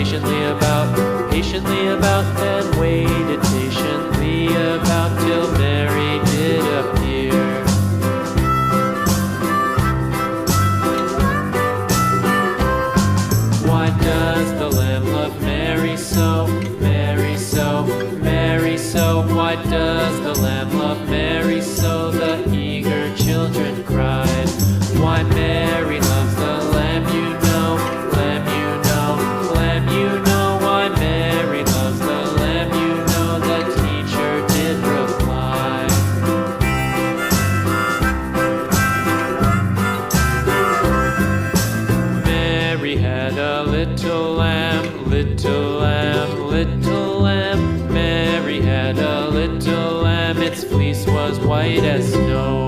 patiently about, and waited patiently about till Mary did appear. Why does the lamb love Mary so, Mary so, Mary so? Why does the lamb love Mary so? The eager children cried. Why Mary loves the lamb, you know, lamb, you know, lamb, you know. Why Mary loves the lamb, you know, the teacher did reply. Mary had a little lamb, little lamb, little lamb. Mary had a little lamb, its fleece was white as snow.